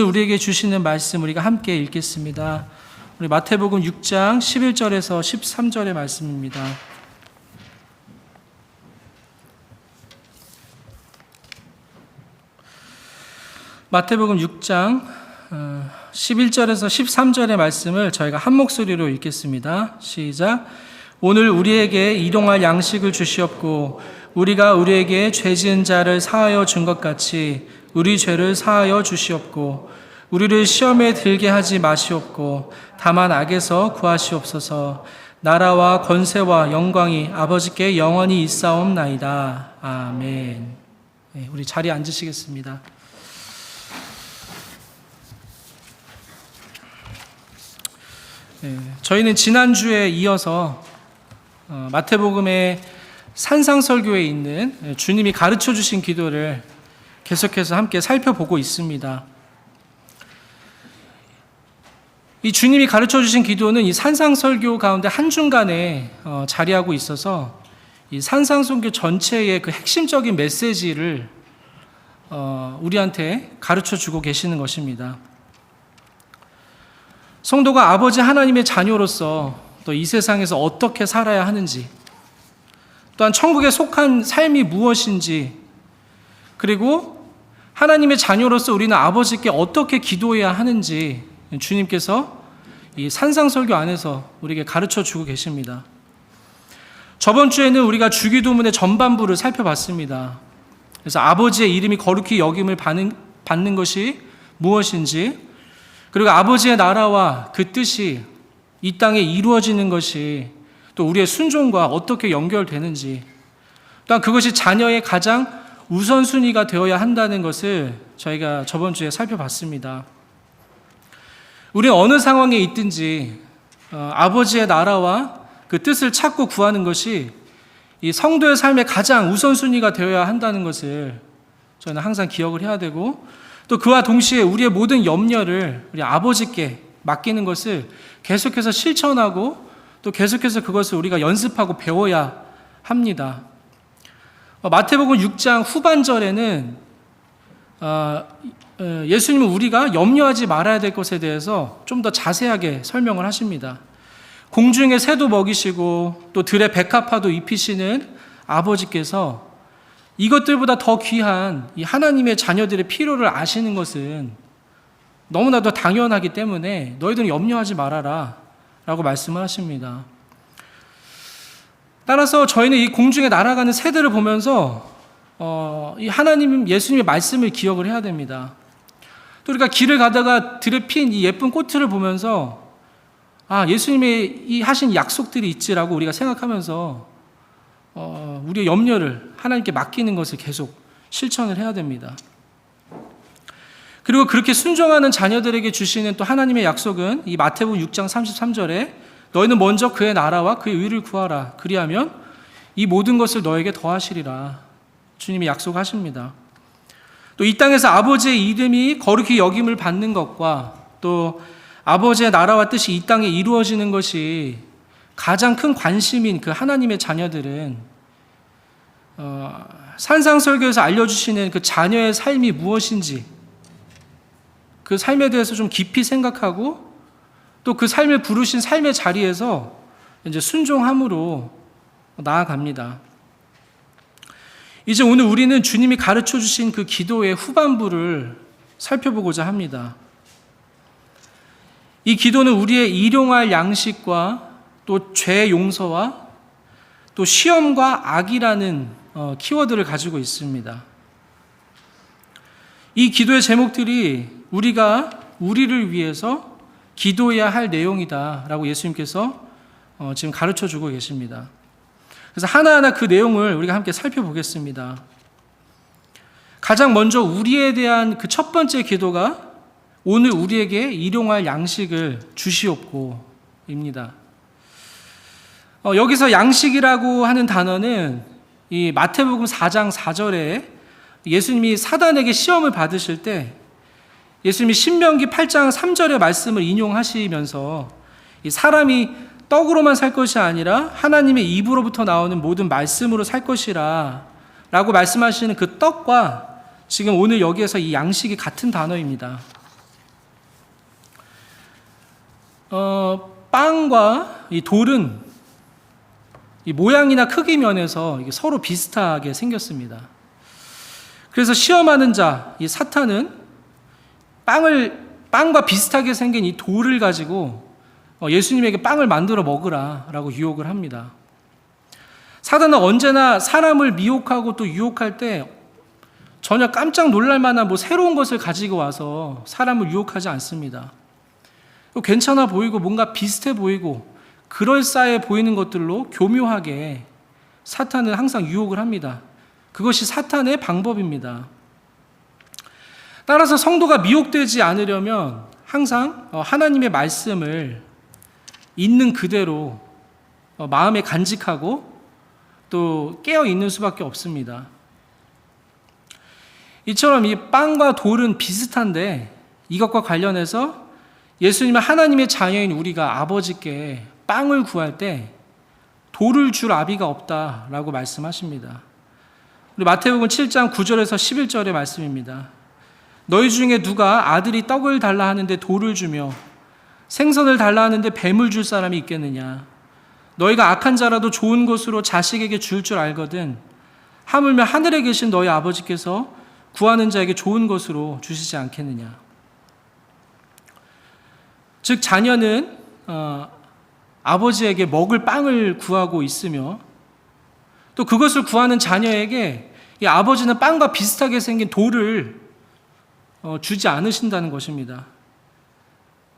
우리에게 주시는 말씀 우리가 함께 읽겠습니다. 우리 마태복음 6장 11절에서 13절의 말씀입니다. 마태복음 6장 11절에서 13절의 말씀을 저희가 한 목소리로 읽겠습니다. 시작. 오늘 우리에게 일용할 양식을 주시옵고 우리가 우리에게 죄 지은 자를 사하여 준 것 같이 우리 죄를 사하여 주시옵고 우리를 시험에 들게 하지 마시옵고 다만 악에서 구하시옵소서. 나라와 권세와 영광이 아버지께 영원히 있사옵나이다. 아멘. 네, 우리 자리에 앉으시겠습니다. 네, 저희는 지난주에 이어서 마태복음의 산상설교에 있는 주님이 가르쳐 주신 기도를 계속해서 함께 살펴보고 있습니다. 이 주님이 가르쳐 주신 기도는 이 산상설교 가운데 한중간에 자리하고 있어서 이 산상설교 전체의 그 핵심적인 메시지를 우리한테 가르쳐 주고 계시는 것입니다. 성도가 아버지 하나님의 자녀로서 또 이 세상에서 어떻게 살아야 하는지, 또한 천국에 속한 삶이 무엇인지, 그리고 하나님의 자녀로서 우리는 아버지께 어떻게 기도해야 하는지 주님께서 이 산상설교 안에서 우리에게 가르쳐 주고 계십니다. 저번 주에는 우리가 주기도문의 전반부를 살펴봤습니다. 그래서 아버지의 이름이 거룩히 여김을 받는 것이 무엇인지, 그리고 아버지의 나라와 그 뜻이 이 땅에 이루어지는 것이 또 우리의 순종과 어떻게 연결되는지, 또한 그것이 자녀의 가장 우선순위가 되어야 한다는 것을 저희가 저번 주에 살펴봤습니다. 우리는 어느 상황에 있든지 아버지의 나라와 그 뜻을 찾고 구하는 것이 이 성도의 삶의 가장 우선순위가 되어야 한다는 것을 저희는 항상 기억을 해야 되고, 또 그와 동시에 우리의 모든 염려를 우리 아버지께 맡기는 것을 계속해서 실천하고 또 계속해서 그것을 우리가 연습하고 배워야 합니다. 마태복음 6장 후반절에는 예수님은 우리가 염려하지 말아야 될 것에 대해서 좀 더 자세하게 설명을 하십니다. 공중의 새도 먹이시고 또 들의 백합화도 입히시는 아버지께서 이것들보다 더 귀한 이 하나님의 자녀들의 필요를 아시는 것은 너무나도 당연하기 때문에 너희들은 염려하지 말아라 라고 말씀을 하십니다. 따라서 저희는 이 공중에 날아가는 새들을 보면서 이 하나님, 예수님의 말씀을 기억을 해야 됩니다. 또 우리가 길을 가다가 들에 핀 이 예쁜 꽃들을 보면서 예수님의 이 하신 약속들이 있지라고 우리가 생각하면서 우리의 염려를 하나님께 맡기는 것을 계속 실천을 해야 됩니다. 그리고 그렇게 순종하는 자녀들에게 주시는 또 하나님의 약속은 이 마태복음 6장 33절에 너희는 먼저 그의 나라와 그의 의를 구하라. 그리하면 이 모든 것을 너에게 더하시리라. 주님이 약속하십니다. 또 이 땅에서 아버지의 이름이 거룩히 여김을 받는 것과 또 아버지의 나라와 뜻이 이 땅에 이루어지는 것이 가장 큰 관심인 그 하나님의 자녀들은 산상설교에서 알려주시는 그 자녀의 삶이 무엇인지 그 삶에 대해서 좀 깊이 생각하고 또 그 삶을 부르신 삶의 자리에서 이제 순종함으로 나아갑니다. 이제 오늘 우리는 주님이 가르쳐 주신 그 기도의 후반부를 살펴보고자 합니다. 이 기도는 우리의 일용할 양식과 또 죄 용서와 또 시험과 악이라는 키워드를 가지고 있습니다. 이 기도의 제목들이 우리가 우리를 위해서 기도해야 할 내용이다라고 예수님께서 지금 가르쳐주고 계십니다. 그래서 하나하나 그 내용을 우리가 함께 살펴보겠습니다. 가장 먼저 우리에 대한 그 첫 번째 기도가 오늘 우리에게 일용할 양식을 주시옵고입니다. 여기서 양식이라고 하는 단어는 이 마태복음 4장 4절에 예수님이 사단에게 시험을 받으실 때 예수님이 신명기 8장 3절의 말씀을 인용하시면서 이 사람이 떡으로만 살 것이 아니라 하나님의 입으로부터 나오는 모든 말씀으로 살 것이라 라고 말씀하시는 그 떡과 지금 오늘 여기에서 이 양식이 같은 단어입니다. 빵과 이 돌은 이 모양이나 크기 면에서 이게 서로 비슷하게 생겼습니다. 그래서 시험하는 자, 이 사탄은 빵과 비슷하게 생긴 이 돌을 가지고 예수님에게 빵을 만들어 먹으라라고 유혹을 합니다. 사단은 언제나 사람을 미혹하고 또 유혹할 때 전혀 깜짝 놀랄 만한 새로운 것을 가지고 와서 사람을 유혹하지 않습니다. 괜찮아 보이고 뭔가 비슷해 보이고 그럴싸해 보이는 것들로 교묘하게 사탄은 항상 유혹을 합니다. 그것이 사탄의 방법입니다. 따라서 성도가 미혹되지 않으려면 항상 하나님의 말씀을 있는 그대로 마음에 간직하고 또 깨어 있는 수밖에 없습니다. 이처럼 이 빵과 돌은 비슷한데 이것과 관련해서 예수님은 하나님의 자녀인 우리가 아버지께 빵을 구할 때 돌을 줄 아비가 없다라고 말씀하십니다. 우리 마태복음 7장 9절에서 11절의 말씀입니다. 너희 중에 누가 아들이 떡을 달라 하는데 돌을 주며 생선을 달라 하는데 뱀을 줄 사람이 있겠느냐? 너희가 악한 자라도 좋은 것으로 자식에게 줄 알거든 하물며 하늘에 계신 너희 아버지께서 구하는 자에게 좋은 것으로 주시지 않겠느냐? 즉 자녀는 아버지에게 먹을 빵을 구하고 있으며 또 그것을 구하는 자녀에게 이 아버지는 빵과 비슷하게 생긴 돌을 주지 않으신다는 것입니다.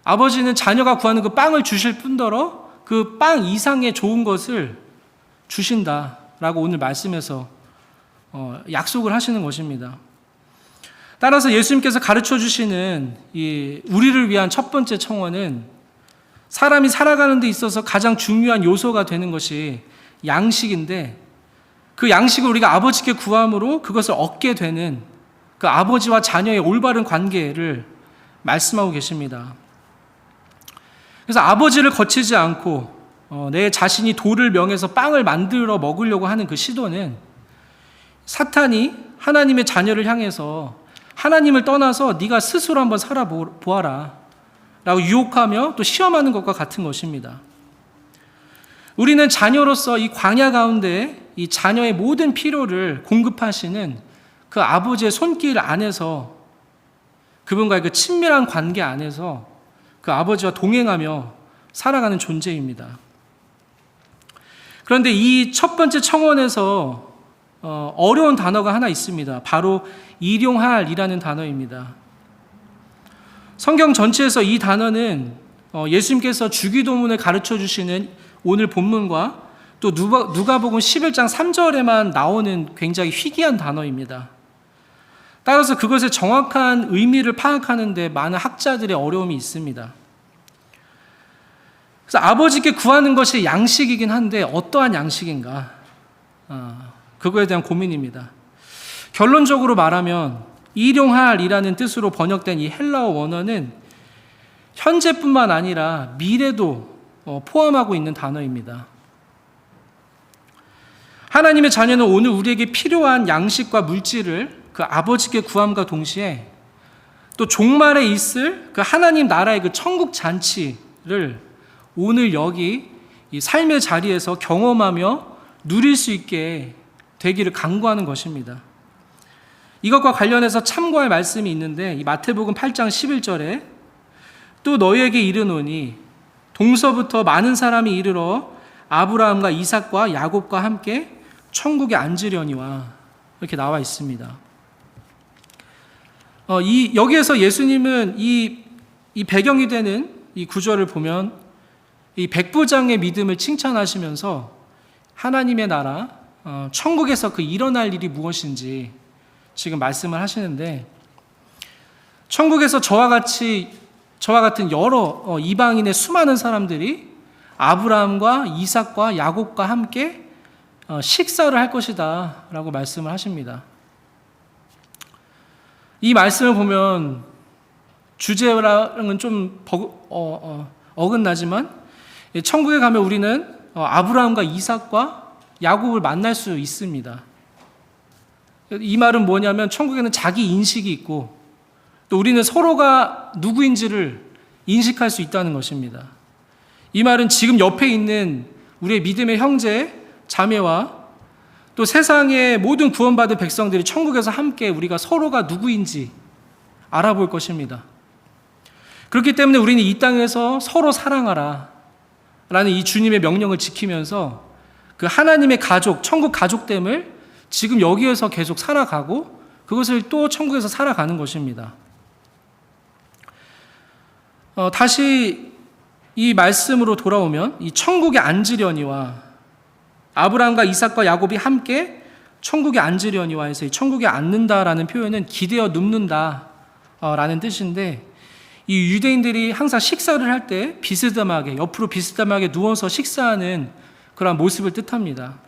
아버지는 자녀가 구하는 그 빵을 주실 뿐더러 그 빵 이상의 좋은 것을 주신다라고 오늘 말씀에서 약속을 하시는 것입니다. 따라서 예수님께서 가르쳐 주시는 이 우리를 위한 첫 번째 청원은 사람이 살아가는 데 있어서 가장 중요한 요소가 되는 것이 양식인데 그 양식을 우리가 아버지께 구함으로 그것을 얻게 되는 그 아버지와 자녀의 올바른 관계를 말씀하고 계십니다. 그래서 아버지를 거치지 않고 내 자신이 돌을 명해서 빵을 만들어 먹으려고 하는 그 시도는 사탄이 하나님의 자녀를 향해서 하나님을 떠나서 네가 스스로 한번 살아보아라 라고 유혹하며 또 시험하는 것과 같은 것입니다. 우리는 자녀로서 이 광야 가운데 이 자녀의 모든 필요를 공급하시는 그 아버지의 손길 안에서 그분과의 그 친밀한 관계 안에서 그 아버지와 동행하며 살아가는 존재입니다. 그런데 이 첫 번째 청원에서 어려운 단어가 하나 있습니다. 바로 일용할이라는 단어입니다. 성경 전체에서 이 단어는 예수님께서 주기도문을 가르쳐 주시는 오늘 본문과 또 누가복음 11장 3절에만 나오는 굉장히 희귀한 단어입니다. 따라서 그것의 정확한 의미를 파악하는 데 많은 학자들의 어려움이 있습니다. 그래서 아버지께 구하는 것이 양식이긴 한데 어떠한 양식인가? 그거에 대한 고민입니다. 결론적으로 말하면 일용할이라는 뜻으로 번역된 이 헬라어 원어는 현재뿐만 아니라 미래도 포함하고 있는 단어입니다. 하나님의 자녀는 오늘 우리에게 필요한 양식과 물질을 그 아버지께 구함과 동시에 또 종말에 있을 그 하나님 나라의 그 천국 잔치를 오늘 여기 이 삶의 자리에서 경험하며 누릴 수 있게 되기를 간구하는 것입니다. 이것과 관련해서 참고할 말씀이 있는데 이 마태복음 8장 11절에 또 너희에게 이르노니 동서부터 많은 사람이 이르러 아브라함과 이삭과 야곱과 함께 천국에 앉으려니와 이렇게 나와 있습니다. 여기에서 예수님은 이 배경이 되는 이 구절을 보면 이 백부장의 믿음을 칭찬하시면서 하나님의 나라, 천국에서 그 일어날 일이 무엇인지 지금 말씀을 하시는데 천국에서 저와 같은 여러 이방인의 수많은 사람들이 아브라함과 이삭과 야곱과 함께 식사를 할 것이다 라고 말씀을 하십니다. 이 말씀을 보면 주제랑은 좀 어긋나지만 천국에 가면 우리는 아브라함과 이삭과 야곱을 만날 수 있습니다. 이 말은 뭐냐면 천국에는 자기 인식이 있고 또 우리는 서로가 누구인지를 인식할 수 있다는 것입니다. 이 말은 지금 옆에 있는 우리의 믿음의 형제, 자매와 또 세상의 모든 구원받은 백성들이 천국에서 함께 우리가 서로가 누구인지 알아볼 것입니다. 그렇기 때문에 우리는 이 땅에서 서로 사랑하라 라는 이 주님의 명령을 지키면서 그 하나님의 가족, 천국 가족됨을 지금 여기에서 계속 살아가고 그것을 또 천국에서 살아가는 것입니다. 다시 이 말씀으로 돌아오면 이 천국에 앉으려니와 아브라함과 이삭과 야곱이 함께 천국에 앉으려니와 해서 이 천국에 앉는다라는 표현은 기대어 눕는다 라는 뜻인데, 이 유대인들이 항상 식사를 할 때 비스듬하게 옆으로 비스듬하게 누워서 식사하는 그런 모습을 뜻합니다.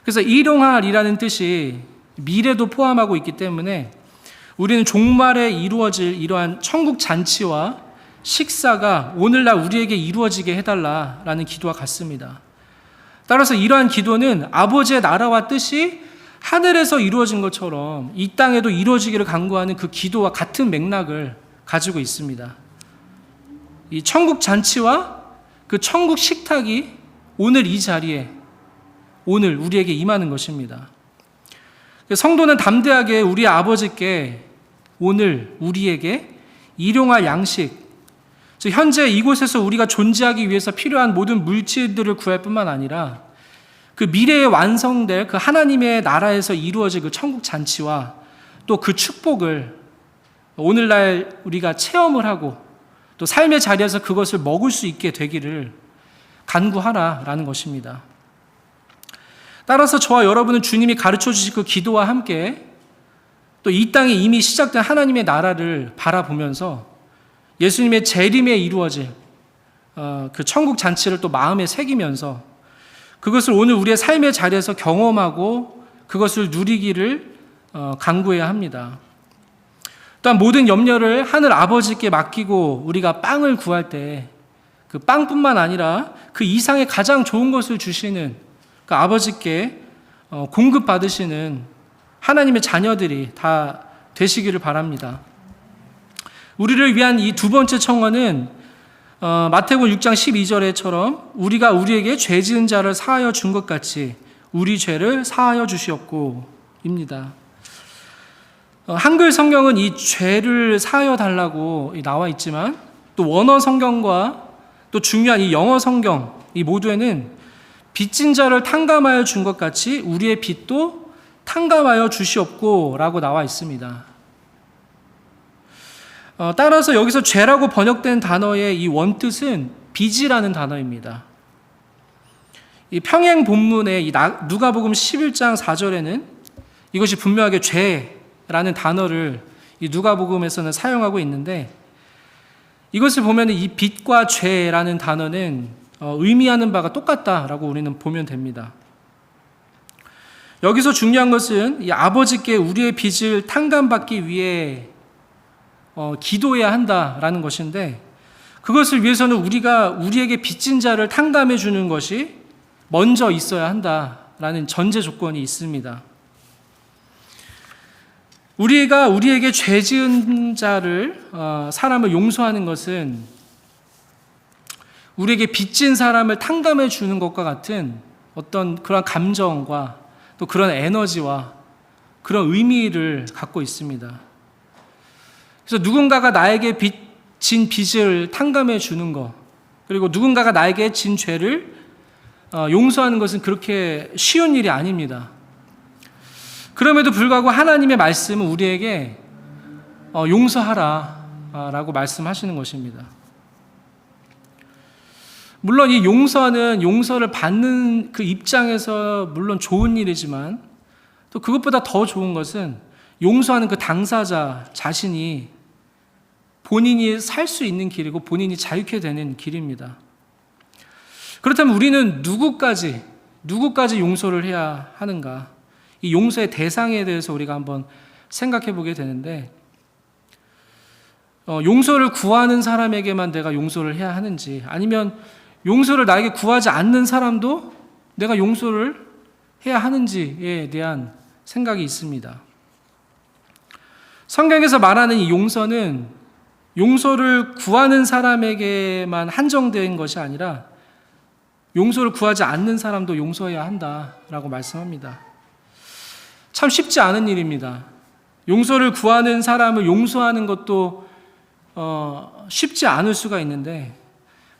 그래서 일용할이라는 뜻이 미래도 포함하고 있기 때문에 우리는 종말에 이루어질 이러한 천국 잔치와 식사가 오늘날 우리에게 이루어지게 해달라라는 기도와 같습니다. 따라서 이러한 기도는 아버지의 나라와 뜻이 하늘에서 이루어진 것처럼 이 땅에도 이루어지기를 간구하는 그 기도와 같은 맥락을 가지고 있습니다. 이 천국 잔치와 그 천국 식탁이 오늘 이 자리에 오늘 우리에게 임하는 것입니다. 성도는 담대하게 우리 아버지께 오늘 우리에게 일용할 양식, 즉 현재 이곳에서 우리가 존재하기 위해서 필요한 모든 물질들을 구할 뿐만 아니라 그 미래에 완성될 그 하나님의 나라에서 이루어질 그 천국 잔치와 또 그 축복을 오늘날 우리가 체험을 하고 또 삶의 자리에서 그것을 먹을 수 있게 되기를 간구하라라는 것입니다. 따라서 저와 여러분은 주님이 가르쳐 주신 그 기도와 함께 또 이 땅에 이미 시작된 하나님의 나라를 바라보면서 예수님의 재림에 이루어질 그 천국 잔치를 또 마음에 새기면서 그것을 오늘 우리의 삶의 자리에서 경험하고 그것을 누리기를 간구해야 합니다. 또한 모든 염려를 하늘 아버지께 맡기고 우리가 빵을 구할 때 그 빵뿐만 아니라 그 이상의 가장 좋은 것을 주시는 그 아버지께 공급받으시는 하나님의 자녀들이 다 되시기를 바랍니다. 우리를 위한 이 두 번째 청원은 마태복음 6장 12절에처럼 우리가 우리에게 죄 지은 자를 사하여 준 것 같이 우리 죄를 사하여 주시옵고 입니다. 한글 성경은 이 죄를 사하여 달라고 나와 있지만 또 원어 성경과 또 중요한 이 영어 성경 이 모두에는 빚진 자를 탕감하여 준 것 같이 우리의 빚도 탕감하여 주시옵고 라고 나와 있습니다. 따라서 여기서 죄라고 번역된 단어의 이 원뜻은 빚이라는 단어입니다. 이 평행 본문의 이 누가복음 11장 4절에는 이것이 분명하게 죄라는 단어를 이 누가복음에서는 사용하고 있는데, 이것을 보면 이 빚과 죄라는 단어는 의미하는 바가 똑같다라고 우리는 보면 됩니다. 여기서 중요한 것은 이 아버지께 우리의 빚을 탕감받기 위해 기도해야 한다라는 것인데, 그것을 위해서는 우리가 우리에게 빚진 자를 탕감해 주는 것이 먼저 있어야 한다라는 전제 조건이 있습니다. 우리가 우리에게 죄 지은 자를 사람을 용서하는 것은 우리에게 빚진 사람을 탕감해 주는 것과 같은 어떤 그런 감정과 또 그런 에너지와 그런 의미를 갖고 있습니다. 그래서 누군가가 나에게 진 빚을 탕감해 주는 것, 그리고 누군가가 나에게 진 죄를 용서하는 것은 그렇게 쉬운 일이 아닙니다. 그럼에도 불구하고 하나님의 말씀은 우리에게 용서하라 라고 말씀하시는 것입니다. 물론 이 용서는 용서를 받는 그 입장에서 물론 좋은 일이지만 또 그것보다 더 좋은 것은 용서하는 그 당사자 자신이 본인이 살 수 있는 길이고 본인이 자유케 되는 길입니다. 그렇다면 우리는 누구까지 용서를 해야 하는가? 이 용서의 대상에 대해서 우리가 한번 생각해 보게 되는데, 용서를 구하는 사람에게만 내가 용서를 해야 하는지, 아니면 용서를 나에게 구하지 않는 사람도 내가 용서를 해야 하는지에 대한 생각이 있습니다. 성경에서 말하는 이 용서는 용서를 구하는 사람에게만 한정된 것이 아니라 용서를 구하지 않는 사람도 용서해야 한다라고 말씀합니다. 참 쉽지 않은 일입니다. 용서를 구하는 사람을 용서하는 것도 쉽지 않을 수가 있는데,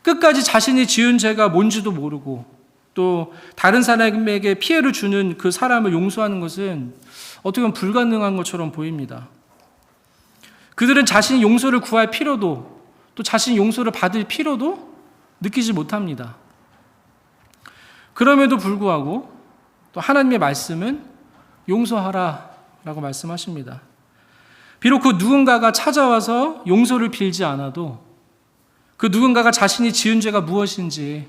끝까지 자신이 지은 죄가 뭔지도 모르고 또 다른 사람에게 피해를 주는 그 사람을 용서하는 것은 어떻게 보면 불가능한 것처럼 보입니다. 그들은 자신이 용서를 구할 필요도, 또 자신이 용서를 받을 필요도 느끼지 못합니다. 그럼에도 불구하고 또 하나님의 말씀은 용서하라 라고 말씀하십니다. 비록 그 누군가가 찾아와서 용서를 빌지 않아도 그 누군가가 자신이 지은 죄가 무엇인지,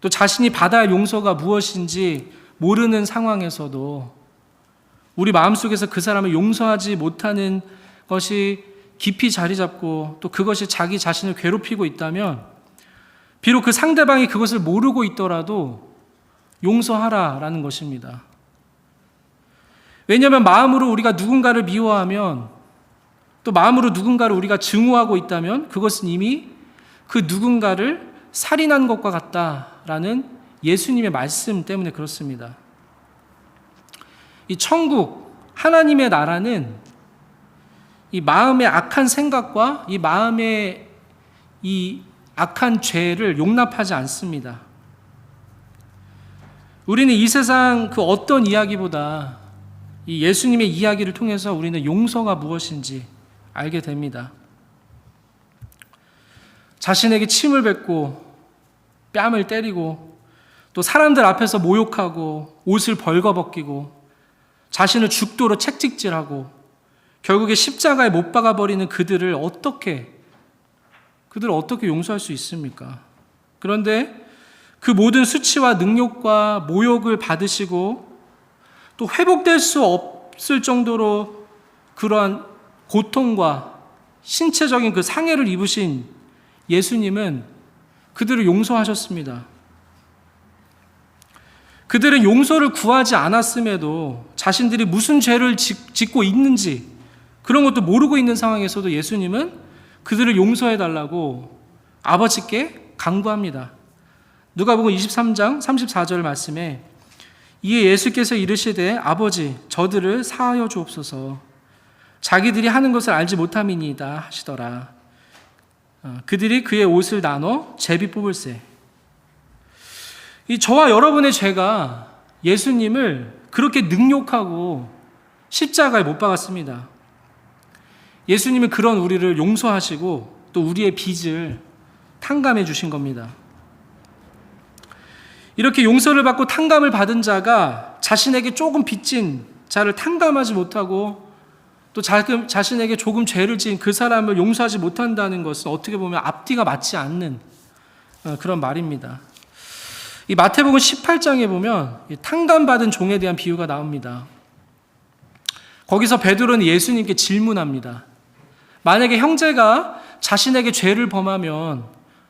또 자신이 받아야 할 용서가 무엇인지 모르는 상황에서도 우리 마음속에서 그 사람을 용서하지 못하는 것이 깊이 자리 잡고 또 그것이 자기 자신을 괴롭히고 있다면, 비록 그 상대방이 그것을 모르고 있더라도 용서하라라는 것입니다. 왜냐하면 마음으로 우리가 누군가를 미워하면, 또 마음으로 누군가를 우리가 증오하고 있다면 그것은 이미 그 누군가를 살인한 것과 같다라는 예수님의 말씀 때문에 그렇습니다. 이 천국, 하나님의 나라는 이 마음의 악한 생각과 이 마음의 이 악한 죄를 용납하지 않습니다. 우리는 이 세상 그 어떤 이야기보다 이 예수님의 이야기를 통해서 우리는 용서가 무엇인지 알게 됩니다. 자신에게 침을 뱉고 뺨을 때리고 또 사람들 앞에서 모욕하고 옷을 벌거벗기고 자신을 죽도록 채찍질하고 결국에 십자가에 못 박아버리는 그들을 어떻게 용서할 수 있습니까? 그런데 그 모든 수치와 능욕과 모욕을 받으시고 또 회복될 수 없을 정도로 그러한 고통과 신체적인 그 상해를 입으신 예수님은 그들을 용서하셨습니다. 그들은 용서를 구하지 않았음에도 자신들이 무슨 죄를 짓고 있는지 그런 것도 모르고 있는 상황에서도 예수님은 그들을 용서해달라고 아버지께 간구합니다. 누가복음 23장 34절 말씀에 이에 예수께서 이르시되 아버지 저들을 사하여 주옵소서 자기들이 하는 것을 알지 못함이니이다 하시더라. 그들이 그의 옷을 나눠 제비 뽑을세. 이 저와 여러분의 죄가 예수님을 그렇게 능욕하고 십자가에 못 박았습니다. 예수님은 그런 우리를 용서하시고 또 우리의 빚을 탕감해 주신 겁니다. 이렇게 용서를 받고 탕감을 받은 자가 자신에게 조금 빚진 자를 탕감하지 못하고 또 자신에게 조금 죄를 지은 그 사람을 용서하지 못한다는 것은 어떻게 보면 앞뒤가 맞지 않는 그런 말입니다. 이 마태복음 18장에 보면 탕감받은 종에 대한 비유가 나옵니다. 거기서 베드로는 예수님께 질문합니다. 만약에 형제가 자신에게 죄를 범하면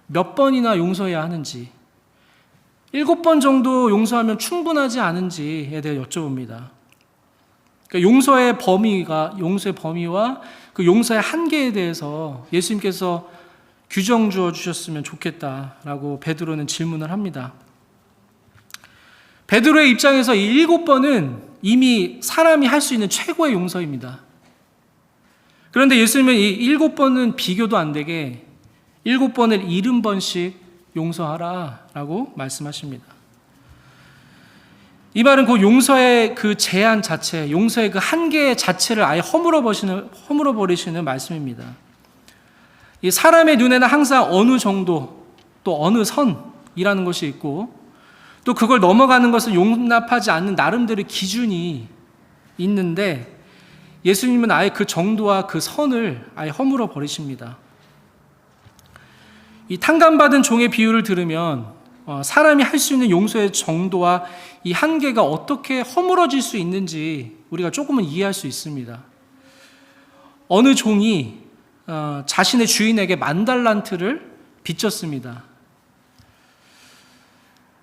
몇 번이나 용서해야 하는지, 7번 정도 용서하면 충분하지 않은지에 대해 여쭤봅니다. 그러니까 용서의 범위와 그 용서의 한계에 대해서 예수님께서 규정 주어 주셨으면 좋겠다라고 베드로는 질문을 합니다. 베드로의 입장에서 이 7번은 이미 사람이 할 수 있는 최고의 용서입니다. 그런데 예수님은 이 7번은 비교도 안 되게 7번을 70번씩 용서하라라고 말씀하십니다. 이 말은 그 용서의 그 제한 자체, 용서의 그 한계 자체를 아예 허물어 버리시는 말씀입니다. 이 사람의 눈에는 항상 어느 정도 또 어느 선이라는 것이 있고 또 그걸 넘어가는 것을 용납하지 않는 나름대로의 기준이 있는데 예수님은 아예 그 정도와 그 선을 아예 허물어 버리십니다. 이 탕감받은 종의 비유를 들으면 사람이 할 수 있는 용서의 정도와 이 한계가 어떻게 허물어질 수 있는지 우리가 조금은 이해할 수 있습니다. 어느 종이 자신의 주인에게 10,000달란트를 빚졌습니다.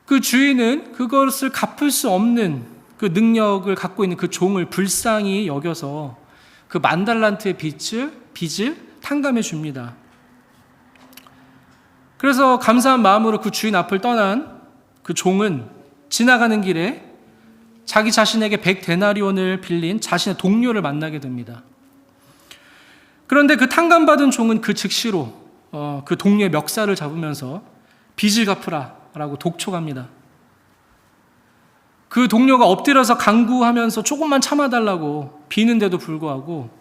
그 주인은 그것을 갚을 수 없는 그 능력을 갖고 있는 그 종을 불쌍히 여겨서 그 10,000달란트의 빚을 탕감해 줍니다. 그래서 감사한 마음으로 그 주인 앞을 떠난 그 종은 지나가는 길에 자기 자신에게 100데나리온을 빌린 자신의 동료를 만나게 됩니다. 그런데 그 탕감받은 종은 그 즉시로 그 동료의 멱살을 잡으면서 빚을 갚으라라고 독촉합니다. 그 동료가 엎드려서 간구하면서 조금만 참아달라고 비는데도 불구하고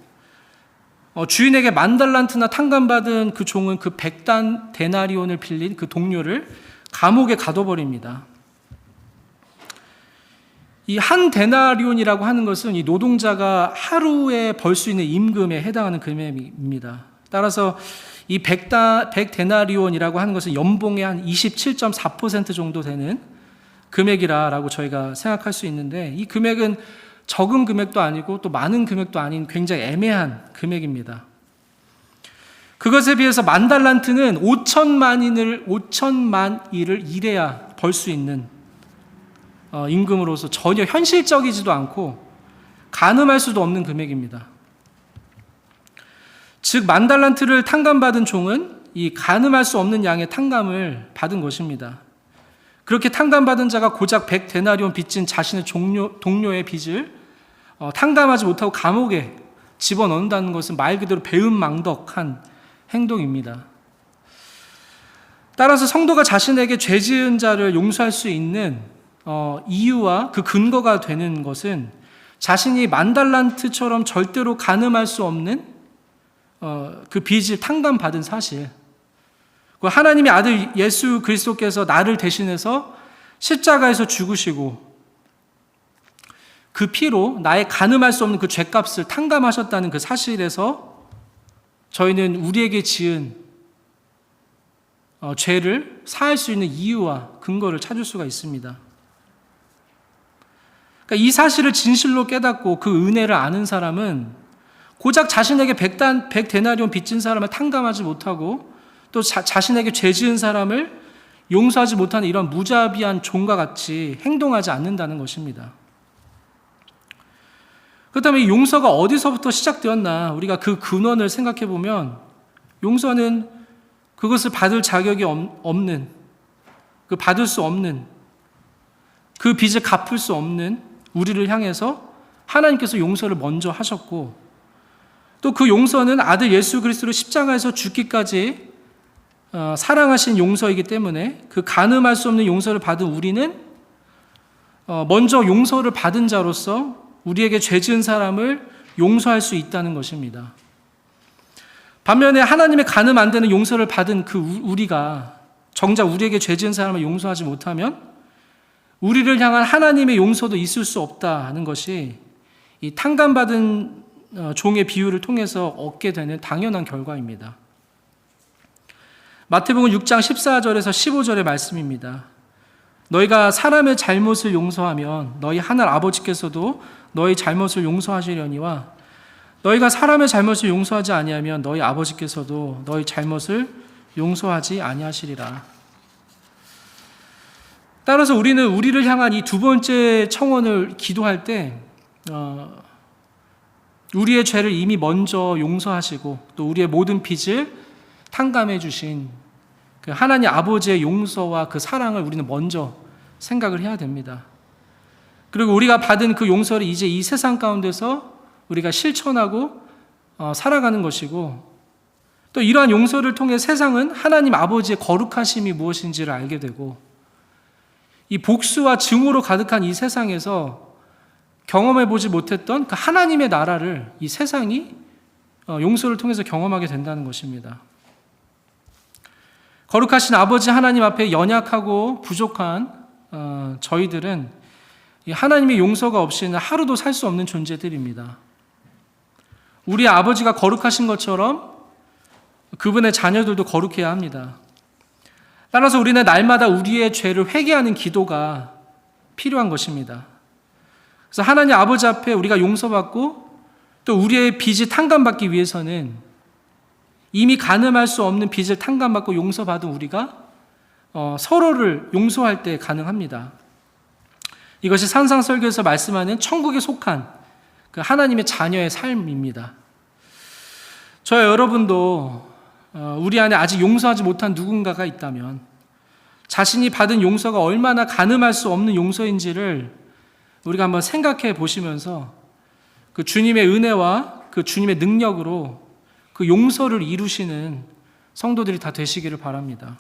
주인에게 10,000달란트나 탕감받은 그 종은 그 100데나리온을 빌린 그 동료를 감옥에 가둬버립니다. 이 한 데나리온이라고 하는 것은 이 노동자가 하루에 벌 수 있는 임금에 해당하는 금액입니다. 따라서 이 100데나리온이라고 하는 것은 연봉의 한 27.4% 정도 되는 금액이라고 저희가 생각할 수 있는데, 이 금액은 적은 금액도 아니고 또 많은 금액도 아닌 굉장히 애매한 금액입니다. 그것에 비해서 10,000달란트는 5천만 일을 일해야 벌 수 있는 임금으로서 전혀 현실적이지도 않고 가늠할 수도 없는 금액입니다. 즉 10,000달란트를 탕감받은 종은 이 가늠할 수 없는 양의 탕감을 받은 것입니다. 그렇게 탕감받은 자가 고작 100데나리온 빚진 자신의 동료의 빚을 탕감하지 못하고 감옥에 집어넣는다는 것은 말 그대로 배은망덕한 행동입니다. 따라서 성도가 자신에게 죄 지은 자를 용서할 수 있는 이유와 그 근거가 되는 것은 자신이 10,000달란트처럼 절대로 가늠할 수 없는 그 빚을 탕감받은 사실, 하나님의 아들 예수 그리스도께서 나를 대신해서 십자가에서 죽으시고 그 피로 나의 가늠할 수 없는 그 죄값을 탕감하셨다는 그 사실에서 저희는 우리에게 지은 죄를 사할 수 있는 이유와 근거를 찾을 수가 있습니다. 그러니까 이 사실을 진실로 깨닫고 그 은혜를 아는 사람은 고작 자신에게 100데나리온 빚진 사람을 탕감하지 못하고 또 자신에게 죄 지은 사람을 용서하지 못하는 이런 무자비한 종과 같이 행동하지 않는다는 것입니다. 그렇다면 이 용서가 어디서부터 시작되었나, 우리가 그 근원을 생각해 보면 용서는 그것을 받을 자격이 없는, 받을 수 없는, 그 빚을 갚을 수 없는 우리를 향해서 하나님께서 용서를 먼저 하셨고, 또 그 용서는 아들 예수 그리스도를 십자가에서 죽기까지 사랑하신 용서이기 때문에 그 가늠할 수 없는 용서를 받은 우리는 먼저 용서를 받은 자로서 우리에게 죄 지은 사람을 용서할 수 있다는 것입니다. 반면에 하나님의 가늠 안 되는 용서를 받은 그 우리가 정작 우리에게 죄 지은 사람을 용서하지 못하면 우리를 향한 하나님의 용서도 있을 수 없다는 것이 이 탕감받은 종의 비유를 통해서 얻게 되는 당연한 결과입니다. 마태복음 6장 14절에서 15절의 말씀입니다. 너희가 사람의 잘못을 용서하면 너희 하늘 아버지께서도 너희 잘못을 용서하시려니와 너희가 사람의 잘못을 용서하지 아니하면 너희 아버지께서도 너희 잘못을 용서하지 아니하시리라. 따라서 우리는 우리를 향한 이 두 번째 청원을 기도할 때 우리의 죄를 이미 먼저 용서하시고 또 우리의 모든 빚을 탕감해 주신 그 하나님 아버지의 용서와 그 사랑을 우리는 먼저 생각을 해야 됩니다. 그리고 우리가 받은 그 용서를 이제 이 세상 가운데서 우리가 실천하고 살아가는 것이고, 또 이러한 용서를 통해 세상은 하나님 아버지의 거룩하심이 무엇인지를 알게 되고, 이 복수와 증오로 가득한 이 세상에서 경험해보지 못했던 그 하나님의 나라를 이 세상이 용서를 통해서 경험하게 된다는 것입니다. 거룩하신 아버지 하나님 앞에 연약하고 부족한 저희들은 이 하나님의 용서가 없이는 하루도 살 수 없는 존재들입니다. 우리 아버지가 거룩하신 것처럼 그분의 자녀들도 거룩해야 합니다. 따라서 우리는 날마다 우리의 죄를 회개하는 기도가 필요한 것입니다. 그래서 하나님 아버지 앞에 우리가 용서받고 또 우리의 빚이 탕감받기 위해서는 이미 가늠할 수 없는 빚을 탕감받고 용서받은 우리가 서로를 용서할 때 가능합니다. 이것이 산상설교에서 말씀하는 천국에 속한 그 하나님의 자녀의 삶입니다. 저와 여러분도 우리 안에 아직 용서하지 못한 누군가가 있다면 자신이 받은 용서가 얼마나 가늠할 수 없는 용서인지를 우리가 한번 생각해 보시면서 그 주님의 은혜와 그 주님의 능력으로 그 용서를 이루시는 성도들이 다 되시기를 바랍니다.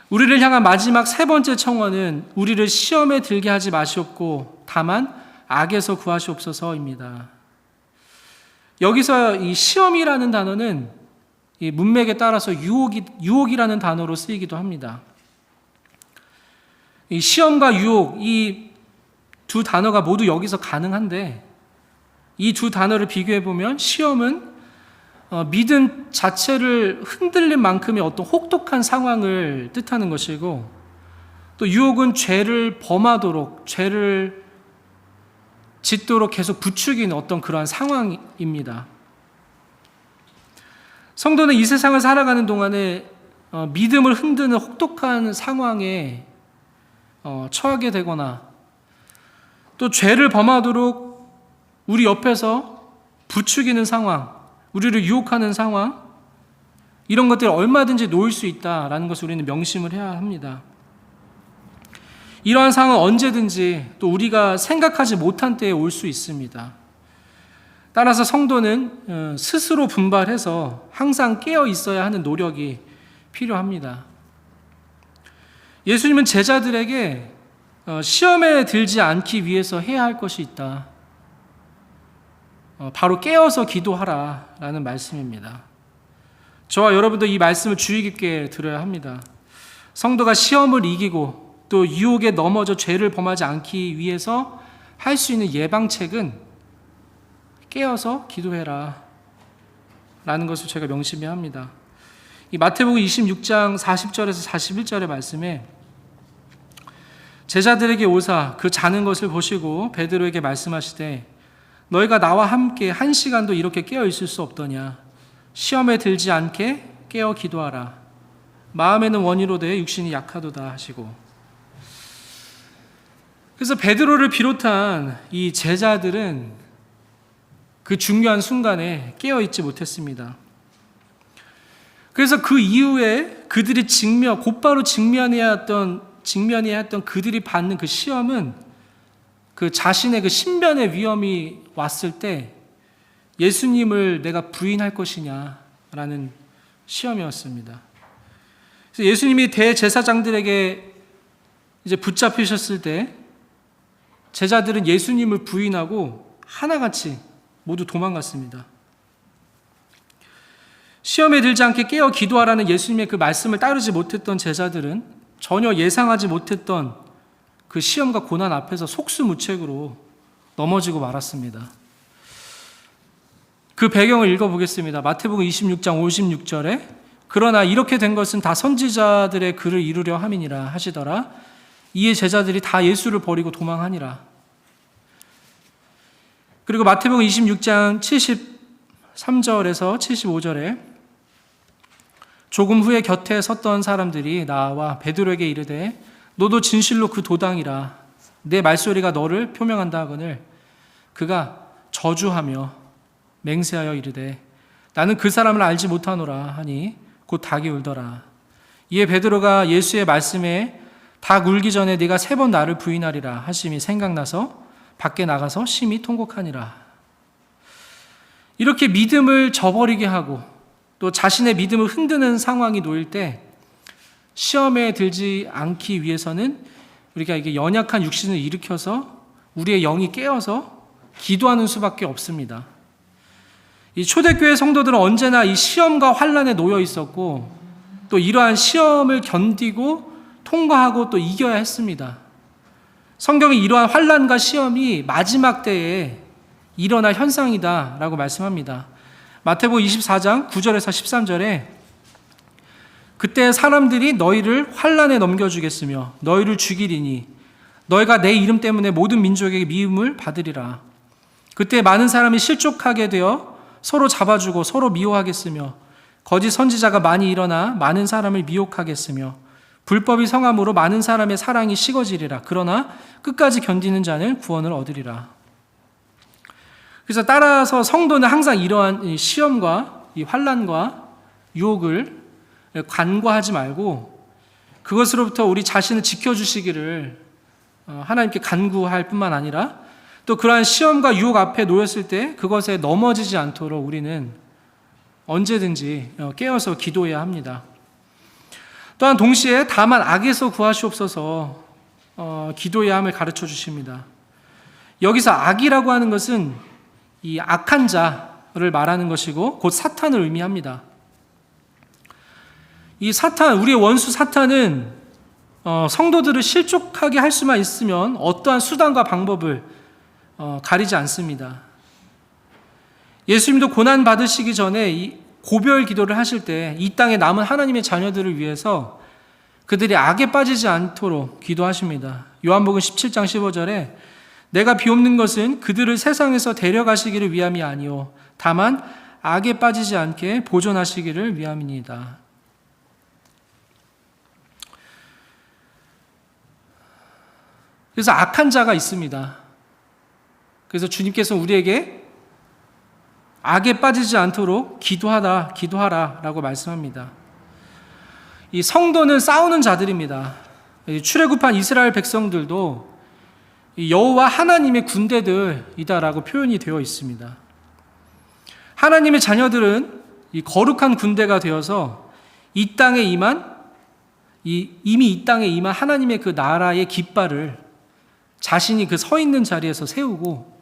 우리를 향한 마지막 세 번째 청원은 우리를 시험에 들게 하지 마시옵고 다만 악에서 구하시옵소서입니다. 여기서 이 시험이라는 단어는 이 문맥에 따라서 유혹이라는 단어로 쓰이기도 합니다. 이 시험과 유혹, 이 두 단어가 모두 여기서 가능한데 이 두 단어를 비교해 보면 시험은 믿음 자체를 흔들린 만큼의 어떤 혹독한 상황을 뜻하는 것이고 또 유혹은 죄를 범하도록 죄를 짓도록 계속 부추기는 어떤 그러한 상황입니다. 성도는 이 세상을 살아가는 동안에 믿음을 흔드는 혹독한 상황에 처하게 되거나 또 죄를 범하도록 우리 옆에서 부추기는 상황, 우리를 유혹하는 상황, 이런 것들을 얼마든지 놓을 수 있다라는 것을 우리는 명심을 해야 합니다. 이러한 상황은 언제든지 또 우리가 생각하지 못한 때에 올 수 있습니다. 따라서 성도는 스스로 분발해서 항상 깨어 있어야 하는 노력이 필요합니다. 예수님은 제자들에게 시험에 들지 않기 위해서 해야 할 것이 있다. 바로 깨어서 기도하라 라는 말씀입니다. 저와 여러분도 이 말씀을 주의 깊게 들어야 합니다. 성도가 시험을 이기고 또 유혹에 넘어져 죄를 범하지 않기 위해서 할 수 있는 예방책은 깨어서 기도해라 라는 것을 제가 명심해야 합니다. 이 마태복음 26장 40절에서 41절의 말씀에 제자들에게 오사 그 자는 것을 보시고 베드로에게 말씀하시되 너희가 나와 함께 1시간도 이렇게 깨어 있을 수 없더냐. 시험에 들지 않게 깨어 기도하라. 마음에는 원이로되 육신이 약하도다 하시고. 그래서 베드로를 비롯한 이 제자들은 그 중요한 순간에 깨어 있지 못했습니다. 그래서 그 이후에 그들이 곧바로 직면해야 했던 그들이 받는 그 시험은 그 자신의 그 신변의 위험이 왔을 때 예수님을 내가 부인할 것이냐라는 시험이었습니다. 그래서 예수님이 대제사장들에게 이제 붙잡히셨을 때 제자들은 예수님을 부인하고 하나같이 모두 도망갔습니다. 시험에 들지 않게 깨어 기도하라는 예수님의 그 말씀을 따르지 못했던 제자들은 전혀 예상하지 못했던 그 시험과 고난 앞에서 속수무책으로 넘어지고 말았습니다. 그 배경을 읽어보겠습니다. 마태복음 26장 56절에 그러나 이렇게 된 것은 다 선지자들의 글을 이루려 함이니라 하시더라. 이에 제자들이 다 예수를 버리고 도망하니라. 그리고 마태복음 26장 73절에서 75절에 조금 후에 곁에 섰던 사람들이 나와 베드로에게 이르되 너도 진실로 그 도당이라. 내 말소리가 너를 표명한다 하거늘 그가 저주하며 맹세하여 이르되 나는 그 사람을 알지 못하노라 하니 곧 닭이 울더라. 이에 베드로가 예수의 말씀에 닭 울기 전에 네가 3번 나를 부인하리라 하심이 생각나서 밖에 나가서 심히 통곡하니라. 이렇게 믿음을 저버리게 하고 또 자신의 믿음을 흔드는 상황이 놓일 때 시험에 들지 않기 위해서는 우리가 이게 연약한 육신을 일으켜서 우리의 영이 깨어서 기도하는 수밖에 없습니다. 이 초대교회 성도들은 언제나 이 시험과 환난에 놓여 있었고 또 이러한 시험을 견디고 통과하고 또 이겨야 했습니다. 성경이 이러한 환난과 시험이 마지막 때에 일어날 현상이다라고 말씀합니다. 마태복음 24장 9절에서 13절에 그때 사람들이 너희를 환난에 넘겨주겠으며 너희를 죽이리니 너희가 내 이름 때문에 모든 민족에게 미움을 받으리라. 그때 많은 사람이 실족하게 되어 서로 잡아주고 서로 미워하겠으며 거짓 선지자가 많이 일어나 많은 사람을 미혹하겠으며 불법이 성함으로 많은 사람의 사랑이 식어지리라. 그러나 끝까지 견디는 자는 구원을 얻으리라. 그래서 따라서 성도는 항상 이러한 이 시험과 이 환난과 유혹을 간과하지 말고 그것으로부터 우리 자신을 지켜주시기를 하나님께 간구할 뿐만 아니라 또 그러한 시험과 유혹 앞에 놓였을 때 그것에 넘어지지 않도록 우리는 언제든지 깨어서 기도해야 합니다. 또한 동시에 다만 악에서 구하시옵소서 기도해야 함을 가르쳐 주십니다. 여기서 악이라고 하는 것은 이 악한 자를 말하는 것이고 곧 사탄을 의미합니다. 이 사탄, 우리의 원수 사탄은 성도들을 실족하게 할 수만 있으면 어떠한 수단과 방법을 가리지 않습니다. 예수님도 고난 받으시기 전에 이 고별 기도를 하실 때 이 땅에 남은 하나님의 자녀들을 위해서 그들이 악에 빠지지 않도록 기도하십니다. 요한복음 17장 15절에 내가 비옵는 것은 그들을 세상에서 데려가시기를 위함이 아니요 다만 악에 빠지지 않게 보존하시기를 위함이니이다. 그래서 악한 자가 있습니다. 그래서 주님께서 우리에게 악에 빠지지 않도록 기도하라 라고 말씀합니다. 이 성도는 싸우는 자들입니다. 출애굽한 이스라엘 백성들도 여호와 하나님의 군대들이다라고 표현이 되어 있습니다. 하나님의 자녀들은 이 거룩한 군대가 되어서 이 땅에 이미 이 땅에 임한 하나님의 그 나라의 깃발을 자신이 그 서 있는 자리에서 세우고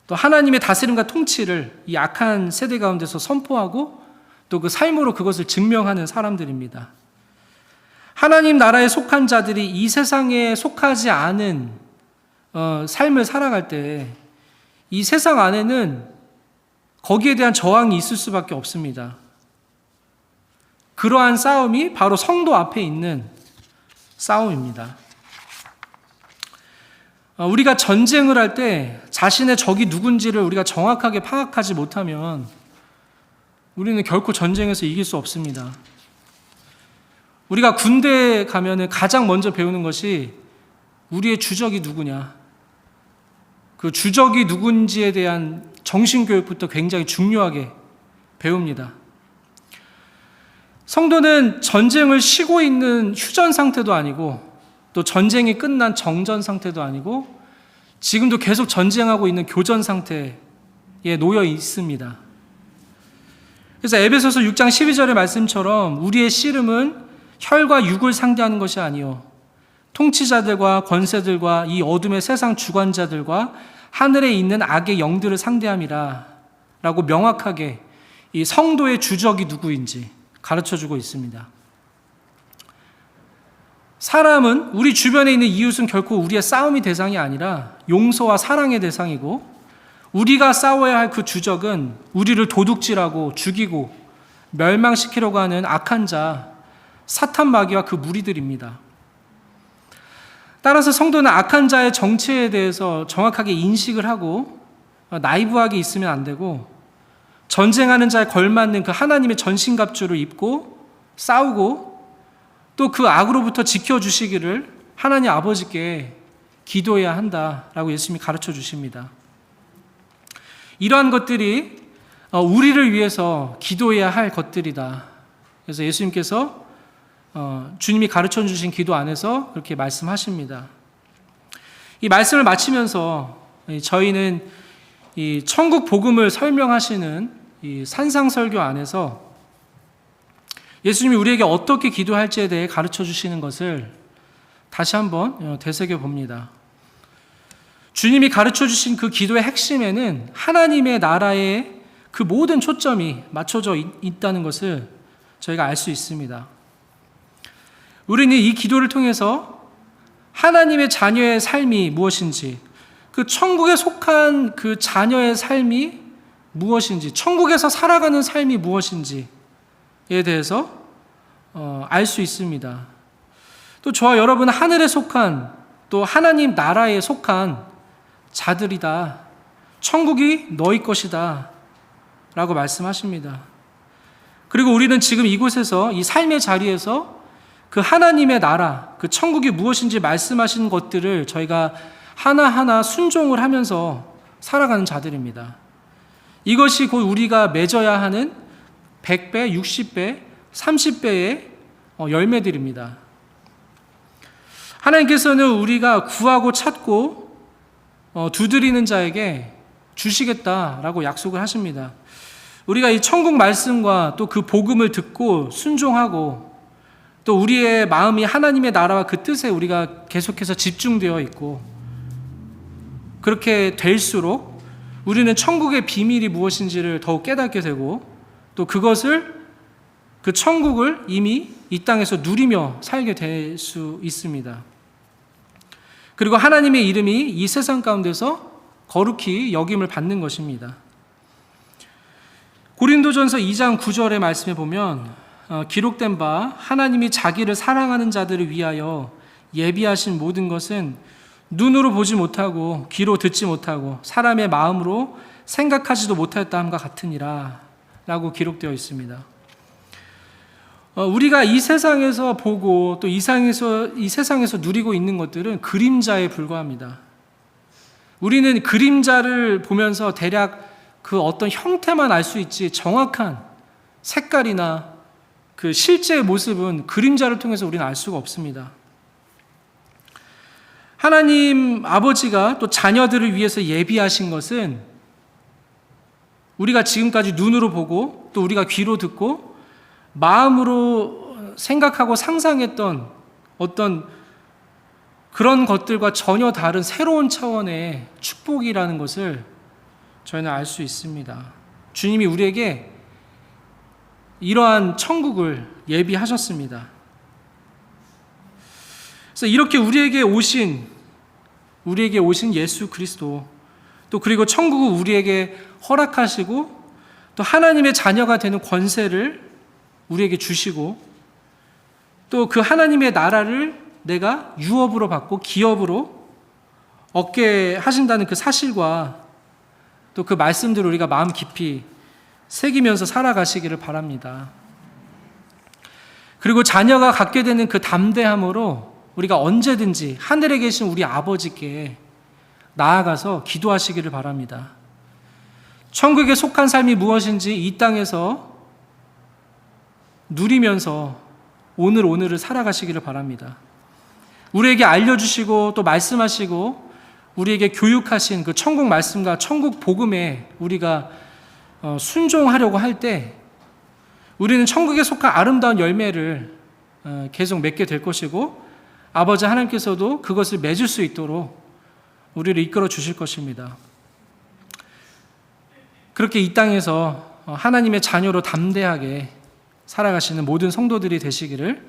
또 하나님의 다스림과 통치를 이 악한 세대 가운데서 선포하고 또 그 삶으로 그것을 증명하는 사람들입니다. 하나님 나라에 속한 자들이 이 세상에 속하지 않은 삶을 살아갈 때 이 세상 안에는 거기에 대한 저항이 있을 수밖에 없습니다. 그러한 싸움이 바로 성도 앞에 있는 싸움입니다. 우리가 전쟁을 할 때 자신의 적이 누군지를 우리가 정확하게 파악하지 못하면 우리는 결코 전쟁에서 이길 수 없습니다. 우리가 군대에 가면은 가장 먼저 배우는 것이 우리의 주적이 누구냐, 그 주적이 누군지에 대한 정신교육부터 굉장히 중요하게 배웁니다. 성도는 전쟁을 쉬고 있는 휴전 상태도 아니고 또 전쟁이 끝난 정전 상태도 아니고 지금도 계속 전쟁하고 있는 교전 상태에 놓여 있습니다. 그래서 에베소서 6장 12절의 말씀처럼 우리의 씨름은 혈과 육을 상대하는 것이 아니요 통치자들과 권세들과 이 어둠의 세상 주관자들과 하늘에 있는 악의 영들을 상대함이라 라고 명확하게 이 성도의 주적이 누구인지 가르쳐주고 있습니다. 사람은 우리 주변에 있는 이웃은 결코 우리의 싸움의 대상이 아니라 용서와 사랑의 대상이고 우리가 싸워야 할 그 주적은 우리를 도둑질하고 죽이고 멸망시키려고 하는 악한 자 사탄 마귀와 그 무리들입니다. 따라서 성도는 악한 자의 정체에 대해서 정확하게 인식을 하고 나이브하게 있으면 안 되고 전쟁하는 자에 걸맞는 그 하나님의 전신갑주를 입고 싸우고 또 그 악으로부터 지켜주시기를 하나님 아버지께 기도해야 한다라고 예수님이 가르쳐 주십니다. 이러한 것들이 우리를 위해서 기도해야 할 것들이다. 그래서 예수님께서 주님이 가르쳐 주신 기도 안에서 그렇게 말씀하십니다. 이 말씀을 마치면서 저희는 이 천국 복음을 설명하시는 이 산상설교 안에서 예수님이 우리에게 어떻게 기도할지에 대해 가르쳐 주시는 것을 다시 한번 되새겨 봅니다. 주님이 가르쳐 주신 그 기도의 핵심에는 하나님의 나라의 그 모든 초점이 맞춰져 있다는 것을 저희가 알 수 있습니다. 우리는 이 기도를 통해서 하나님의 자녀의 삶이 무엇인지, 그 천국에 속한 그 자녀의 삶이 무엇인지, 천국에서 살아가는 삶이 무엇인지에 대해서 알 수 있습니다. 또 저와 여러분은 하늘에 속한 또 하나님 나라에 속한 자들이다. 천국이 너희 것이다. 라고 말씀하십니다. 그리고 우리는 지금 이곳에서 이 삶의 자리에서 그 하나님의 나라, 그 천국이 무엇인지 말씀하신 것들을 저희가 하나하나 순종을 하면서 살아가는 자들입니다. 이것이 곧 우리가 맺어야 하는 100배, 60배, 30배의 열매들입니다. 하나님께서는 우리가 구하고 찾고 두드리는 자에게 주시겠다라고 약속을 하십니다. 우리가 이 천국 말씀과 또 그 복음을 듣고 순종하고 또 우리의 마음이 하나님의 나라와 그 뜻에 우리가 계속해서 집중되어 있고 그렇게 될수록 우리는 천국의 비밀이 무엇인지를 더욱 깨닫게 되고 또 그 천국을 이미 이 땅에서 누리며 살게 될 수 있습니다. 그리고 하나님의 이름이 이 세상 가운데서 거룩히 여김을 받는 것입니다. 고린도전서 2장 9절의 말씀에 보면 기록된 바 하나님이 자기를 사랑하는 자들을 위하여 예비하신 모든 것은 눈으로 보지 못하고 귀로 듣지 못하고 사람의 마음으로 생각하지도 못하였다 함과 같으니라 라고 기록되어 있습니다. 우리가 이 세상에서 보고 또 이 세상에서 누리고 있는 것들은 그림자에 불과합니다. 우리는 그림자를 보면서 대략 그 어떤 형태만 알 수 있지 정확한 색깔이나 그 실제의 모습은 그림자를 통해서 우리는 알 수가 없습니다. 하나님 아버지가 또 자녀들을 위해서 예비하신 것은 우리가 지금까지 눈으로 보고 또 우리가 귀로 듣고 마음으로 생각하고 상상했던 어떤 그런 것들과 전혀 다른 새로운 차원의 축복이라는 것을 저희는 알 수 있습니다. 주님이 우리에게 이러한 천국을 예비하셨습니다. 그래서 이렇게 우리에게 오신 예수 그리스도 또 그리고 천국을 우리에게 허락하시고 또 하나님의 자녀가 되는 권세를 우리에게 주시고 또 그 하나님의 나라를 내가 유업으로 받고 기업으로 얻게 하신다는 그 사실과 또 그 말씀들을 우리가 마음 깊이 새기면서 살아가시기를 바랍니다. 그리고 자녀가 갖게 되는 그 담대함으로 우리가 언제든지 하늘에 계신 우리 아버지께 나아가서 기도하시기를 바랍니다. 천국에 속한 삶이 무엇인지 이 땅에서 누리면서 오늘을 살아가시기를 바랍니다. 우리에게 알려주시고 또 말씀하시고 우리에게 교육하신 그 천국 말씀과 천국 복음에 우리가 순종하려고 할 때 우리는 천국에 속한 아름다운 열매를 계속 맺게 될 것이고 아버지 하나님께서도 그것을 맺을 수 있도록 우리를 이끌어 주실 것입니다. 그렇게 이 땅에서 하나님의 자녀로 담대하게 살아가시는 모든 성도들이 되시기를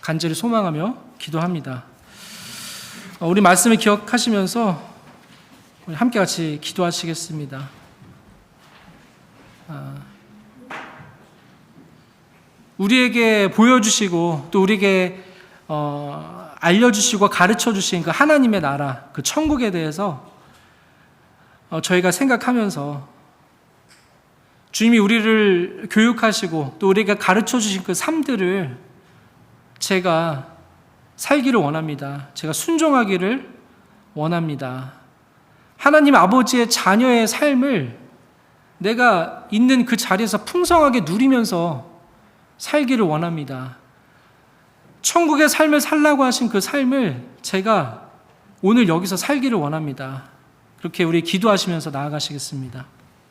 간절히 소망하며 기도합니다. 우리 말씀을 기억하시면서 우리 함께 같이 기도하시겠습니다. 우리에게 보여주시고 또 우리에게 알려주시고 가르쳐주신 그 하나님의 나라, 그 천국에 대해서 저희가 생각하면서 주님이 우리를 교육하시고 또 우리에게 가르쳐주신 그 삶들을 제가 살기를 원합니다. 제가 순종하기를 원합니다. 하나님 아버지의 자녀의 삶을 내가 있는 그 자리에서 풍성하게 누리면서 살기를 원합니다. 천국의 삶을 살라고 하신 그 삶을 제가 오늘 여기서 살기를 원합니다. 그렇게 우리 기도하시면서 나아가시겠습니다.